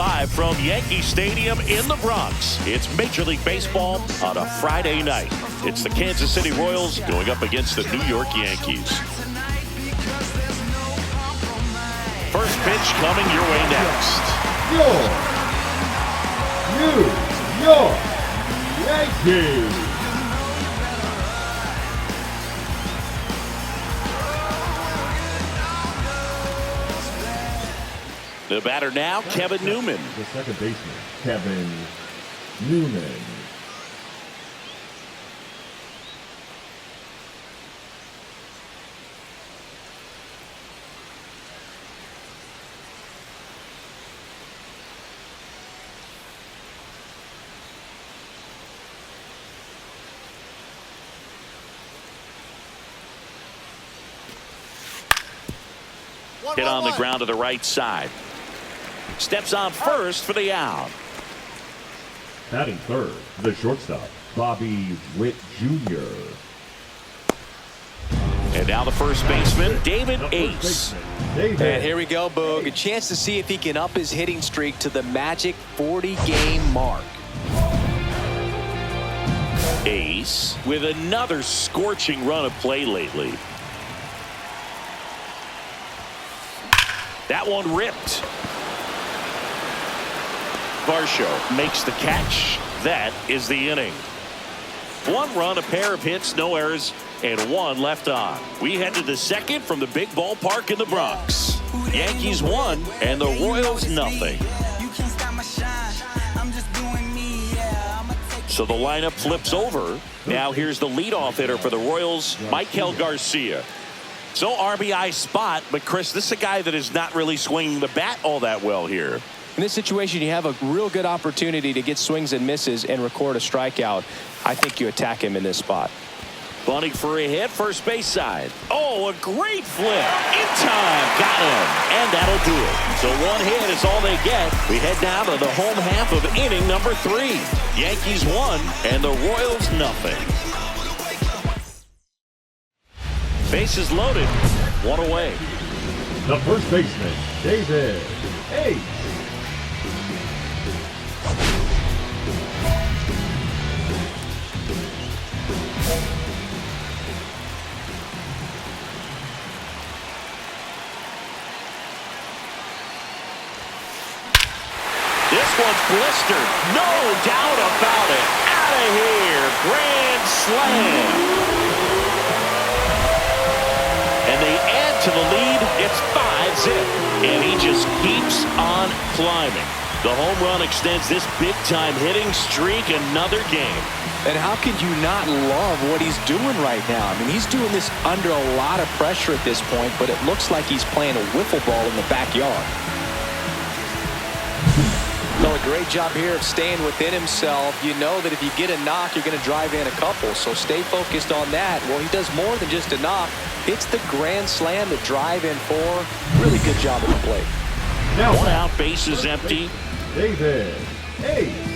live from Yankee Stadium in the Bronx. It's Major League Baseball on a Friday night. It's the Kansas City Royals going up against the New York Yankees. First pitch coming your way next. Your New York Yankees. The batter now, Kevin Newman. The second baseman, Kevin Newman. Hit on the ground to the right side. Steps on first for the out. Batting third, the shortstop, Bobby Witt Jr. And now the first baseman, David Ace. And here we go, Boog. A chance to see if he can up his hitting streak to the magic 40-game mark. Ace with another scorching run of play lately. That one ripped. Varsho makes the catch. That is the inning. One run, a pair of hits, no errors, and one left on. We head to the second from the big ballpark in the Bronx. Yankees 1 and the Royals nothing. So the lineup flips over. Now here's the leadoff hitter for the Royals, Michael Garcia. So RBI spot, but Chris, this is a guy that is not really swinging the bat all that well here. In this situation, you have a real good opportunity to get swings and misses and record a strikeout. I think you attack him in this spot. Bunting for a hit, first base side. Oh, a great flip. In time. Got him. And that'll do it. So one hit is all they get. We head down to the home half of inning number 3. Yankees 1 and the Royals nothing. Bases loaded. One away. The first baseman, David Ace. This one's blistered. No doubt about it. Out of here. Grand slam. And they add to the lead. It's 5-zip. And he just keeps on climbing. The home run extends this big-time hitting streak another game. And how could you not love what he's doing right now? I mean, he's doing this under a lot of pressure at this point, but it looks like he's playing a wiffle ball in the backyard. So a great job here of staying within himself. You know that if you get a knock, you're going to drive in a couple. So stay focused on that. Well, he does more than just a knock. Hits the grand slam to drive in 4. Really good job at the plate. Now one out, base is empty. David Ace.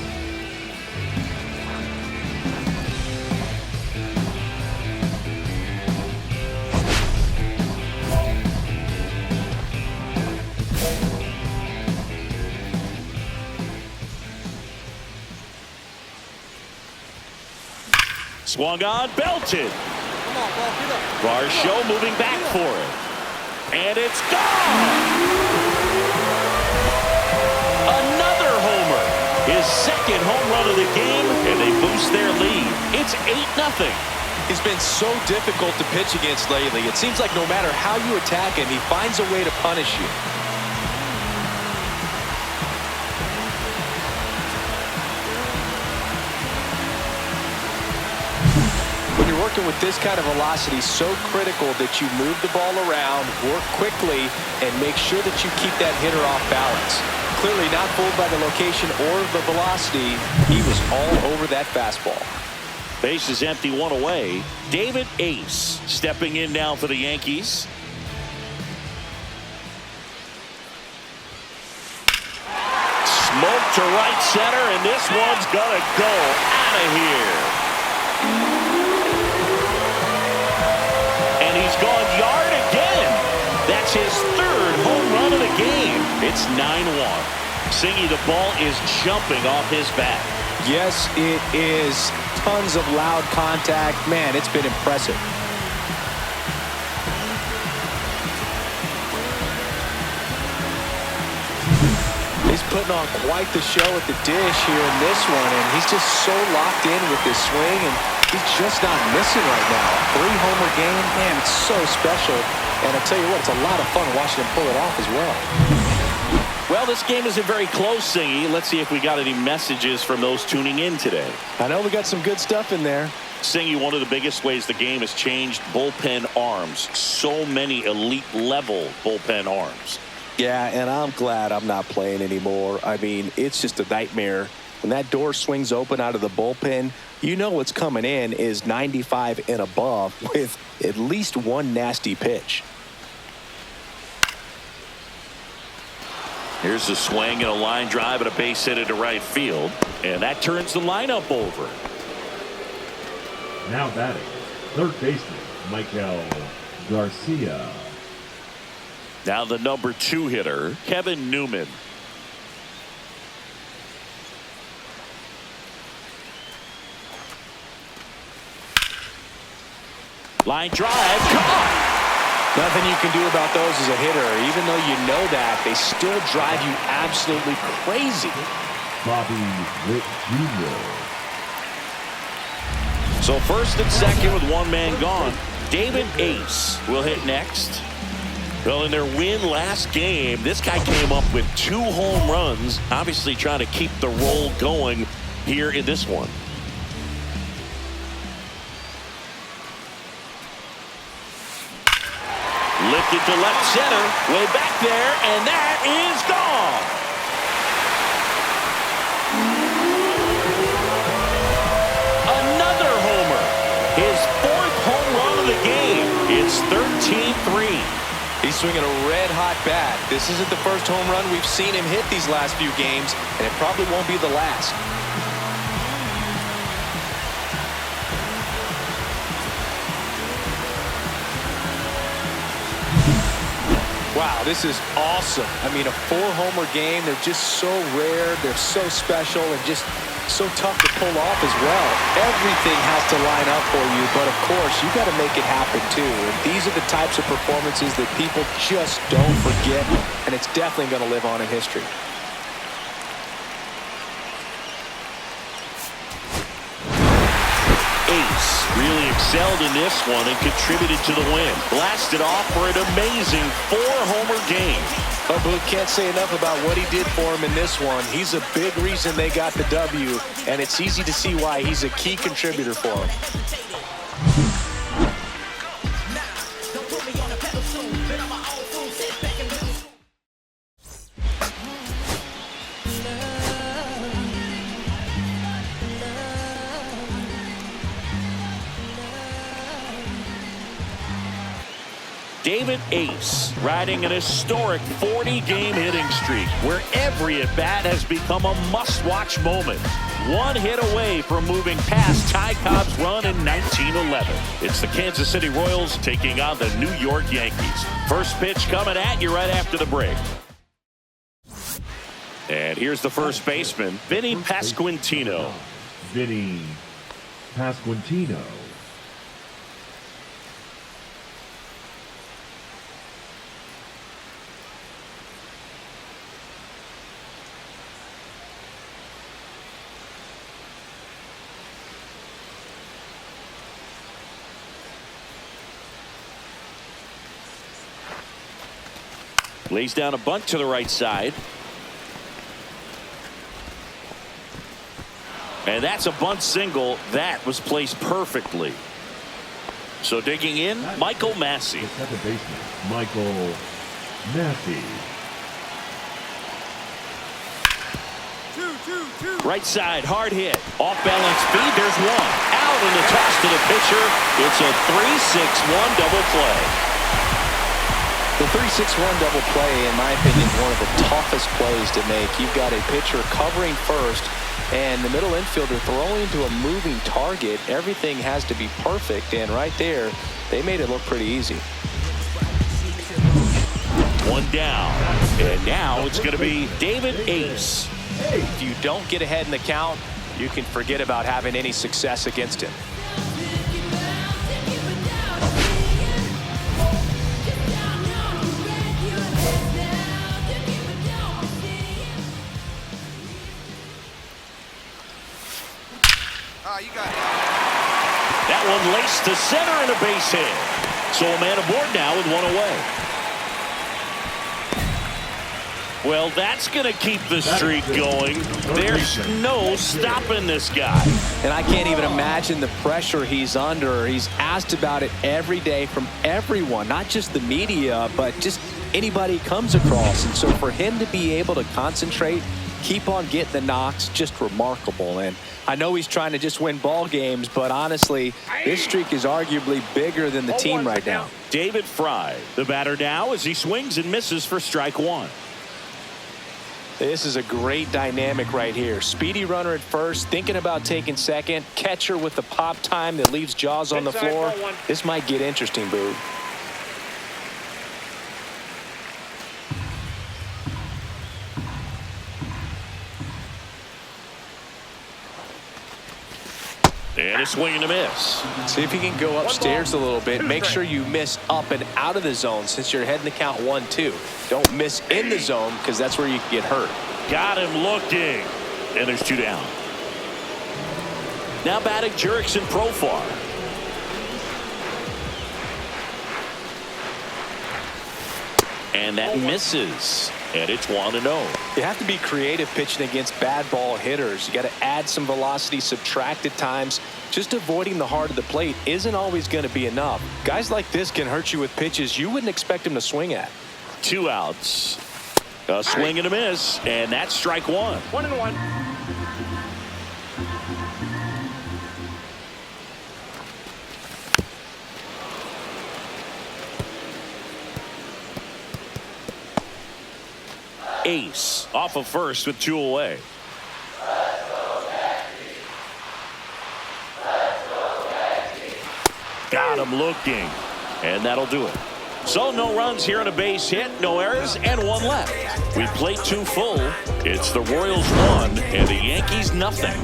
Swung on, belted. Varsho moving back for it. And it's gone! Another homer. His second home run of the game, and they boost their lead. It's 8-0. He's been so difficult to pitch against lately. It seems like no matter how you attack him, he finds a way to punish you. Working with this kind of velocity, so critical that you move the ball around, work quickly, and make sure that you keep that hitter off balance. Clearly not fooled by the location or the velocity. He was all over that fastball. Base is empty, one away. David Ace stepping in now for the Yankees. Smoke to right center, and this one's gonna go out of here. He's gone yard again. That's his 3rd home run of the game. It's 9-1. Singy, the ball is jumping off his bat. Yes, it is. Tons of loud contact. Man, it's been impressive. He's putting on quite the show at the dish here in this one, and he's just so locked in with this swing, and he's just not missing right now. 3-homer game, man, it's so special. And I'll tell you what, it's a lot of fun watching him pull it off as well. Well, this game isn't very close, Singy. Let's see if we got any messages from those tuning in today. I know we got some good stuff in there. Singy, one of the biggest ways the game has changed, bullpen arms. So many elite-level bullpen arms. Yeah, and I'm glad I'm not playing anymore. I mean, it's just a nightmare. When that door swings open out of the bullpen, you know what's coming in is 95 and above with at least one nasty pitch. Here's a swing and a line drive and a base hit into right field. And that turns the lineup over. Now batting, third baseman, Michael Garcia. Now the number 2 hitter, Kevin Newman. Line drive, caught. Nothing you can do about those as a hitter. Even though you know that, they still drive you absolutely crazy. Bobby Witt Jr. So first and second with one man gone. David Ace will hit next. Well, in their win last game, this guy came up with 2 home runs, obviously trying to keep the roll going here in this one. Lifted to left center, way back there, and that is gone. Another homer. His 4th home run of the game. It's 13-3. He's swinging a red-hot bat. This isn't the first home run we've seen him hit these last few games, and it probably won't be the last. Wow, this is awesome. I mean, a 4-homer game, they're just so rare, they're so special, and just so tough to pull off as well. Everything has to line up for you, but of course, you got to make it happen too. And these are the types of performances that people just don't forget, and it's definitely going to live on in history. Ace really excelled in this one and contributed to the win. Blasted off for an amazing 4-homer game. But Blue can't say enough about what he did for him in this one. He's a big reason they got the W, and it's easy to see why he's a key contributor for him. David Ace riding an historic 40-game hitting streak where every at-bat has become a must-watch moment. One hit away from moving past Ty Cobb's run in 1911. It's the Kansas City Royals taking on the New York Yankees. First pitch coming at you right after the break. And here's the first baseman, Vinny Pasquantino. Vinny Pasquantino. Lays down a bunt to the right side. And that's a bunt single. That was placed perfectly. So digging in, Michael Massey. Second baseman, Michael Massey. Right side, hard hit. Off balance speed, there's one. Out in the toss to the pitcher. It's a 3-6-1 double play. The 3-6-1 double play, in my opinion, is one of the toughest plays to make. You've got a pitcher covering first, and the middle infielder throwing to a moving target. Everything has to be perfect, and right there, they made it look pretty easy. One down. And now it's going to be David Ace. If you don't get ahead in the count, you can forget about having any success against him. You got it. That one laced to center and a base hit. So a man aboard now with one away. Well, that's going to keep the streak going. There's no stopping this guy. And I can't even imagine the pressure he's under. He's asked about it every day from everyone, not just the media, but just anybody he comes across. And so for him to be able to concentrate, keep on getting the knocks, just remarkable. And I know he's trying to just win ball games, but honestly, this streak is arguably bigger than the team right now. David Fry, the batter now as he swings and misses for strike one. This is a great dynamic right here. Speedy runner at first, thinking about taking second. Catcher with the pop time that leaves Jaws on the floor. This might get interesting, Boo. And a swing and a miss. See if you can go upstairs a little bit. Make sure you miss up and out of the zone since you're heading to count 1-2. Don't miss in the zone because that's where you can get hurt. Got him looking. And there's two down. Now batting Jurickson Profar. And that misses. And it's 1-0. You have to be creative pitching against bad ball hitters. You got to add some velocity, subtract at times. Just avoiding the heart of the plate isn't always going to be enough. Guys like this can hurt you with pitches you wouldn't expect him to swing at. 2 outs. A swing and a miss. And that's strike one. 1-1. Ace off of first with 2 away. Got him looking. And that'll do it. So no runs here on a base hit, no errors, and 1 left. We played 2 full. It's the Royals 1 and the Yankees nothing.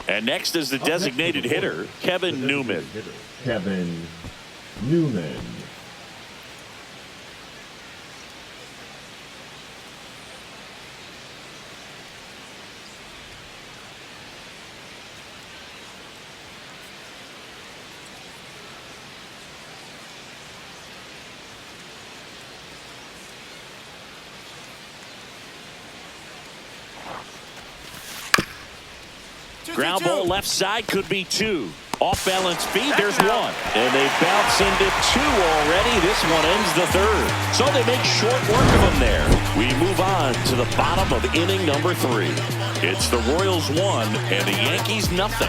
And next is the designated hitter, Kevin Newman. Kevin Newman. Ground ball left side could be 2. Off balance feed, there's 1. And they bounce into 2 already. This one ends the 3rd. So they make short work of them there. We move on to the bottom of inning number 3. It's the Royals 1 and the Yankees nothing.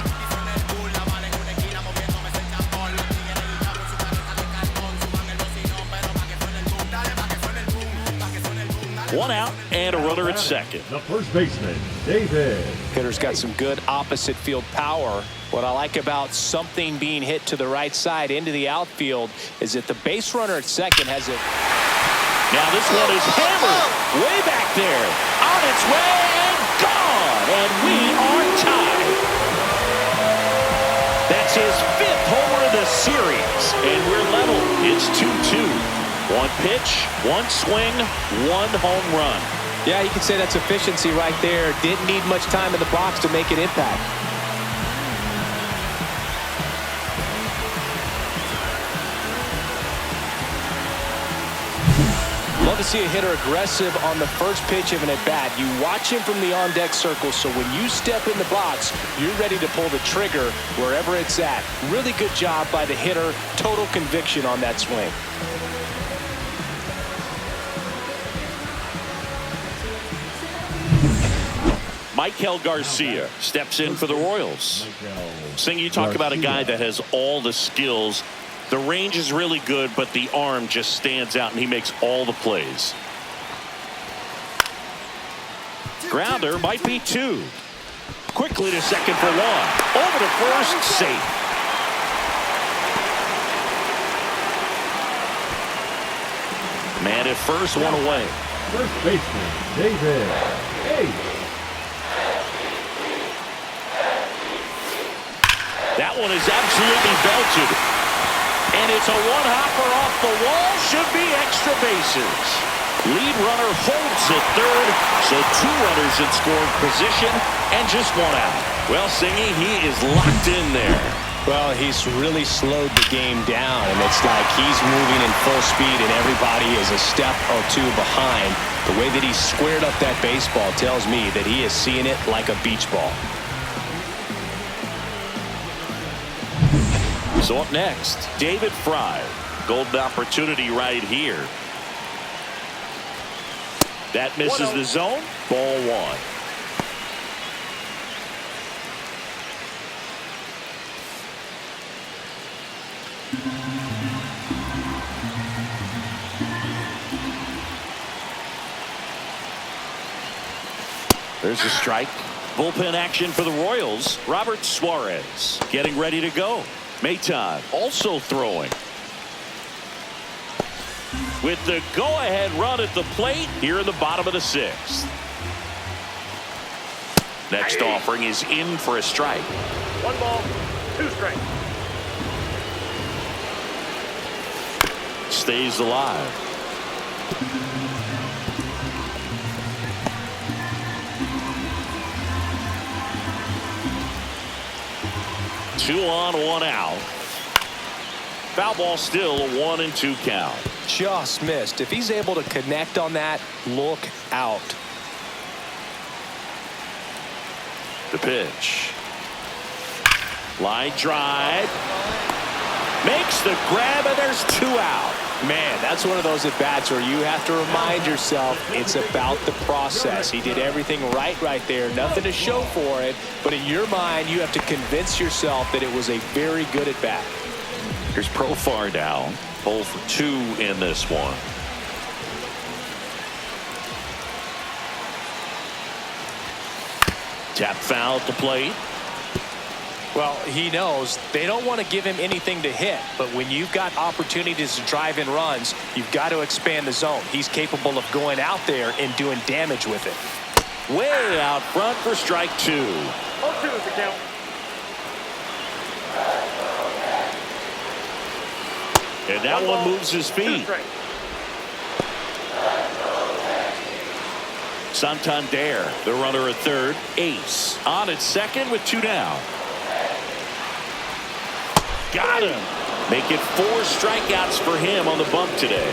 One out and a runner at second. The first baseman, David. Hitter's got some good opposite field power. What I like about something being hit to the right side into the outfield is that the base runner at second has it. Now this one is hammered way back there. On its way and gone. And we are tied. That's his 5th homer of the series. And we're level. It's 2-2. 1 pitch, 1 swing, 1 home run. Yeah, you can say that's efficiency right there. Didn't need much time in the box to make an impact. Love to see a hitter aggressive on the first pitch of an at-bat. You watch him from the on-deck circle, so when you step in the box, you're ready to pull the trigger wherever it's at. Really good job by the hitter. Total conviction on that swing. Michael Garcia steps in for the Royals. Sing, you talk about a guy that has all the skills. The range is really good, but the arm just stands out, and he makes all the plays. Grounder might be 2. Quickly to second for 1. Over to first, safe. Man at first, 1 away. First baseman, David Ainsley. That one is absolutely belted. And it's a one-hopper off the wall. Should be extra bases. Lead runner holds at third. So 2 runners in scoring position and just 1 out. Well, Singy, he is locked in there. Well, he's really slowed the game down, and it's like he's moving in full speed, and everybody is a step or 2 behind. The way that he squared up that baseball tells me that he is seeing it like a beach ball. So up next, David Fry. Golden opportunity right here. That misses the zone. Ball 1. There's a strike. Bullpen action for the Royals. Robert Suarez getting ready to go. Maton also throwing. With the go-ahead run at the plate here in the bottom of the 6th. Next offering is in for a strike. 1 ball, 2 strikes. Stays alive. Two on, 1 out. Foul ball still a 1-2 count. Just missed. If he's able to connect on that, look out. The pitch. Line drive. Makes the grab, and there's 2 out. Man, that's one of those at-bats where you have to remind yourself it's about the process. He did everything right there. Nothing to show for it. But in your mind, you have to convince yourself that it was a very good at-bat. Here's Profar now. 0 for 2 in this one. Tap foul at the plate. Well, he knows they don't want to give him anything to hit, but when you've got opportunities to drive in runs, you've got to expand the zone. He's capable of going out there and doing damage with it. Way out front for strike 2. 0-2 is the count. And that one moves his feet. Santander, the runner at third. Ace on at second with 2 down. Got him. Make it 4 strikeouts for him on the bump today.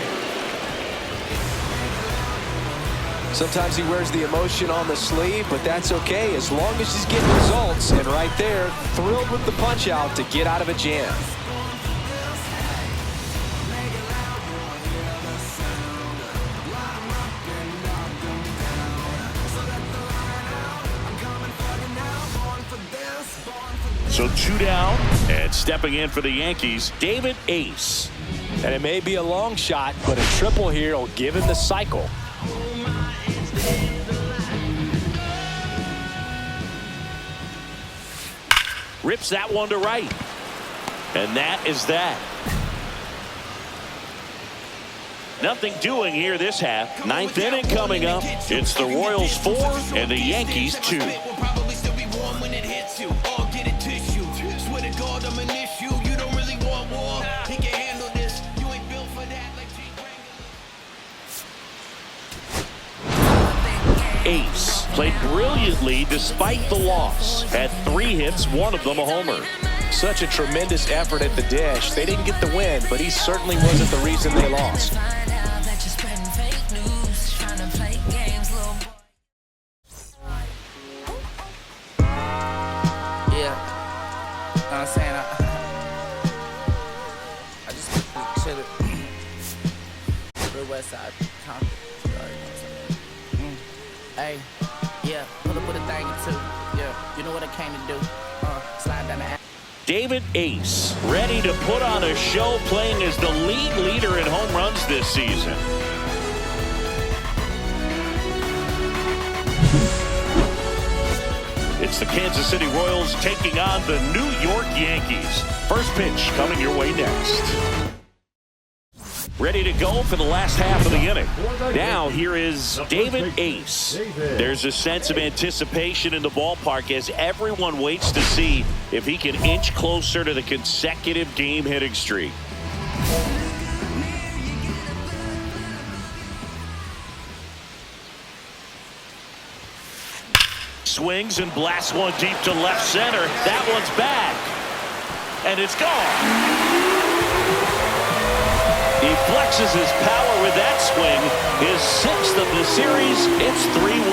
Sometimes he wears the emotion on the sleeve, but that's okay as long as he's getting results. And right there, thrilled with the punch out to get out of a jam. So 2 down, and stepping in for the Yankees, David Ace. And it may be a long shot, but a triple here will give him the cycle. Rips that one to right. And that is that. Nothing doing here this half. 9th inning coming up. It's the Royals 4 and the Yankees 2. Ace played brilliantly despite the loss. Had 3 hits, 1 of them a homer. Such a tremendous effort at the dish. They didn't get the win, but he certainly wasn't the reason they lost. Yeah, I'm saying I just chillin'. Real West Side, Compton. Hey, yeah, pull up with a thing or 2. Yeah, you know what I came to do. Slide down the alley. David Ace, ready to put on a show, playing as the league leader in home runs this season. It's the Kansas City Royals taking on the New York Yankees. First pitch coming your way next. Ready to go for the last half of the inning. Now here is David Ace. There's a sense of anticipation in the ballpark as everyone waits to see if he can inch closer to the consecutive game hitting streak. Swings and blasts one deep to left center. That one's back. And it's gone. He flexes his power with that swing. His 6th of the series. It's 3-1.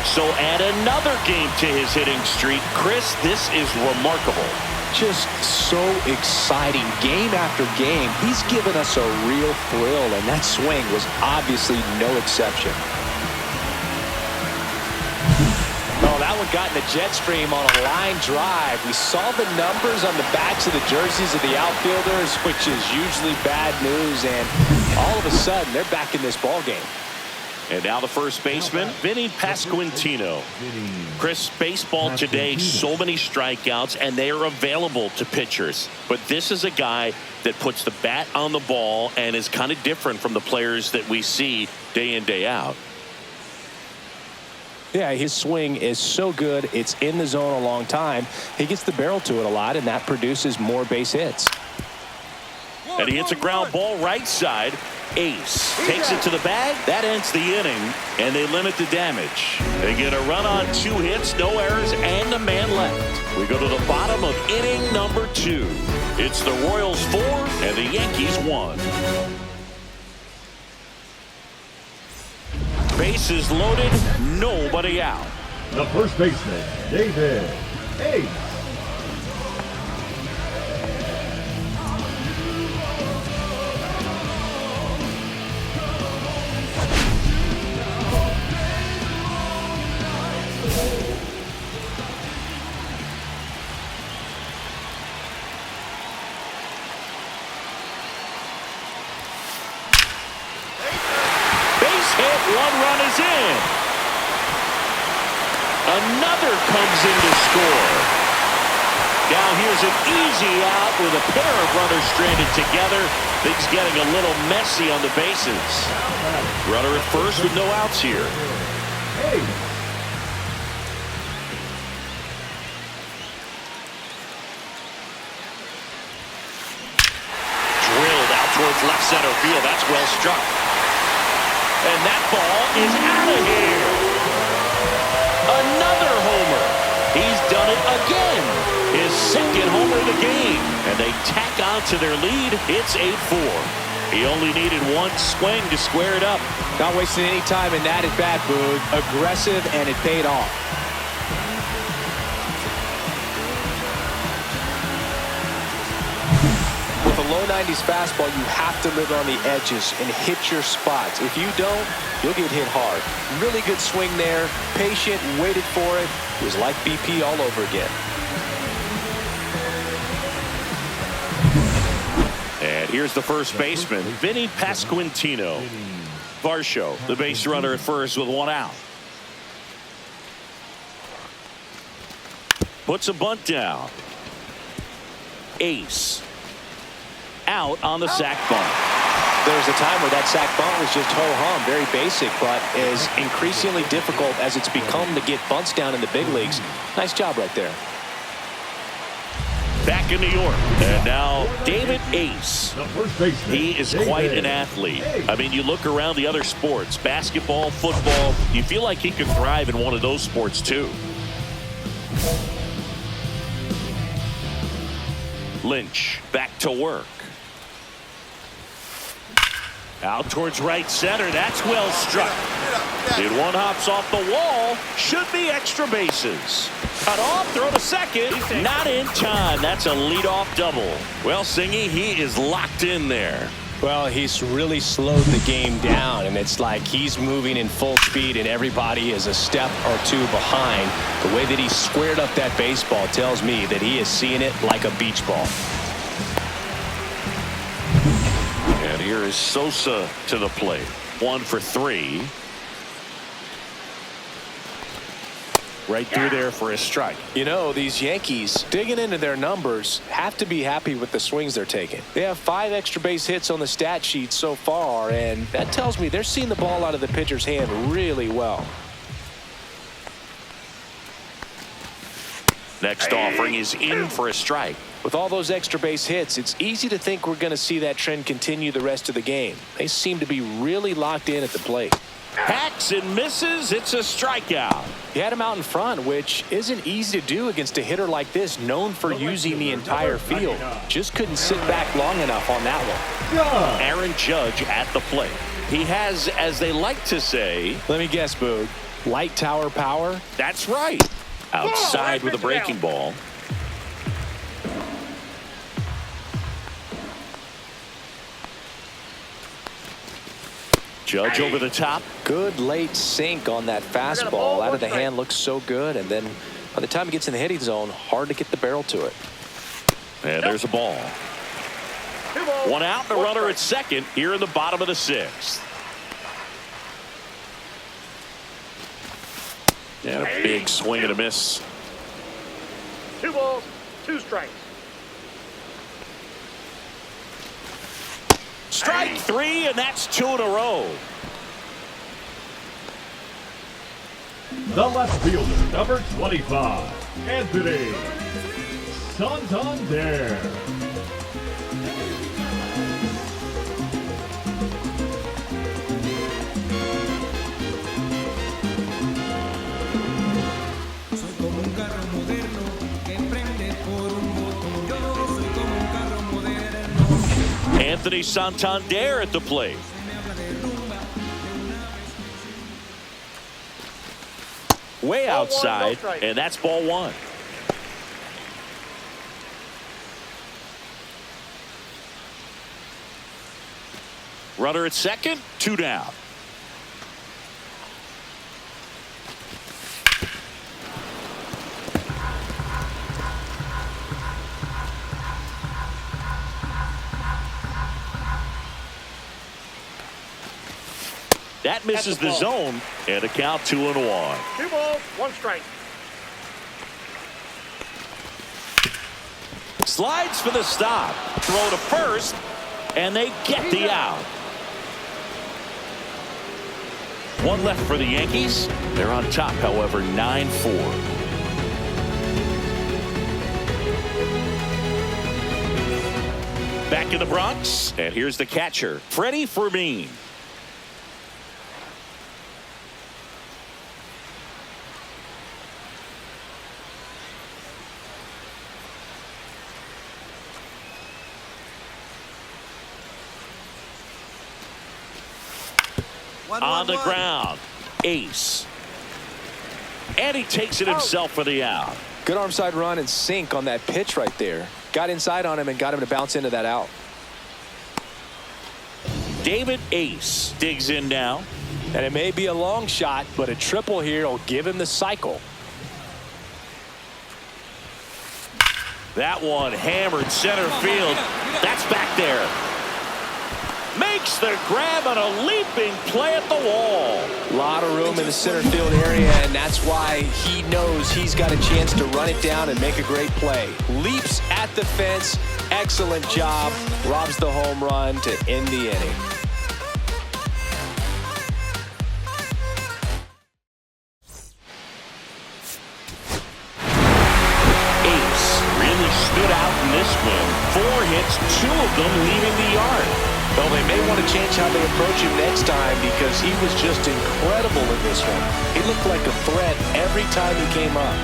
So add another game to his hitting streak. Chris, this is remarkable. Just so exciting. Game after game, he's given us a real thrill, and that swing was obviously no exception. Oh, that one got in the jet stream on a line drive. We saw the numbers on the backs of the jerseys of the outfielders, which is usually bad news, and all of a sudden, they're back in this ball game. And now the first baseman, Vinny Pasquantino. Chris, baseball today, so many strikeouts, and they are available to pitchers. But this is a guy that puts the bat on the ball and is kind of different from the players that we see day in, day out. Yeah, his swing is so good. It's in the zone a long time. He gets the barrel to it a lot, and that produces more base hits. And he hits a ground ball right side. Ace takes it to the bag. That ends the inning, and they limit the damage. They get a run on 2 hits, no errors, and a man left. We go to the bottom of inning number 2. It's the Royals 4 and the Yankees 1. Bases loaded, nobody out. The first baseman, David Ace. One run is in. Another comes in to score. Now here's an easy out with a pair of runners stranded together. Things getting a little messy on the bases. Runner at first with no outs here. Drilled out towards left center field. That's well struck. And that ball is out of here. Another homer. He's done it again. His 2nd homer of the game. And they tack on to their lead. It's 8-4. He only needed 1 swing to square it up. Not wasting any time in that at bat, Boog. Aggressive, and it paid off. With a low 90s fastball, you have to live on the edges and hit your spots. If you don't, you'll get hit hard. Really good swing there. Patient, waited for it. It was like BP all over again. And here's the first baseman, Vinny Pasquantino. Varsho, the base runner at first with 1 out. Puts a bunt down. Ace. Out on the sac bunt. There was a time where that sac bunt was just ho-hum, very basic, but is increasingly difficult as it's become to get bunts down in the big leagues. Nice job right there. Back in New York, and now David Ace. He is quite an athlete. I mean, you look around the other sports, basketball, football, you feel like he could thrive in one of those sports too. Lynch back to work. Out towards right center. That's well struck. Did 1 hops off the wall. Should be extra bases. Cut off, throw to second. Not in time. That's a leadoff double. Well, Singy, he is locked in there. Well, he's really slowed the game down, and it's like he's moving in full speed, and everybody is a step or 2 behind. The way that he squared up that baseball tells me that he is seeing it like a beach ball. And here is Sosa to the plate. 1 for 3. Right through there for a strike. You know, these Yankees, digging into their numbers, have to be happy with the swings they're taking. They have 5 extra base hits on the stat sheet so far, and that tells me they're seeing the ball out of the pitcher's hand really well. Next offering is in for a strike. With all those extra base hits, it's easy to think we're going to see that trend continue the rest of the game. They seem to be really locked in at the plate. Hacks and misses. It's a strikeout. He had him out in front, which isn't easy to do against a hitter like this, known for using the entire field. Just couldn't sit back long enough on that one. Aaron Judge at the plate. He has, as they like to say, let me guess, Boog, light tower power? That's right. Outside with a breaking ball. Judge over the top. Good late sink on that fastball. Out of the hand, looks so good. And then by the time it gets in the hitting zone, hard to get the barrel to it. And there's a ball. 1 out and a runner at second here in the bottom of the 6th. And a big swing and a miss. 2 balls, 2 strikes. Strike 3, and that's 2 in a row. The left fielder, number 25, Anthony Santander. Anthony Santander at the plate. Way outside, and that's ball 1. Runner at second, 2 down. That misses the zone, and a count 2-1. 2 balls, 1 strike. Slides for the stop. Throw to first, and they get the out. 1 left for the Yankees. They're on top, however, 9-4. Back in the Bronx, and here's the catcher, Freddie Fermin. On the ground, ace. And he takes it himself for the out. Good arm side run and sink on that pitch right there. Got inside on him and got him to bounce into that out. David Ace digs in now. And it may be a long shot, but a triple here will give him the cycle. That one hammered center field. That's back there. Makes the grab on a leaping play at the wall. A lot of room in the center field area, and that's why he knows he's got a chance to run it down and make a great play. Leaps at the fence. Excellent job. Robs the home run to end the inning. Ace really stood out in this one. 4 hits, 2 of them leaving the yard. Well, they may want to change how they approach him next time because he was just incredible in this one. He looked like a threat every time he came up.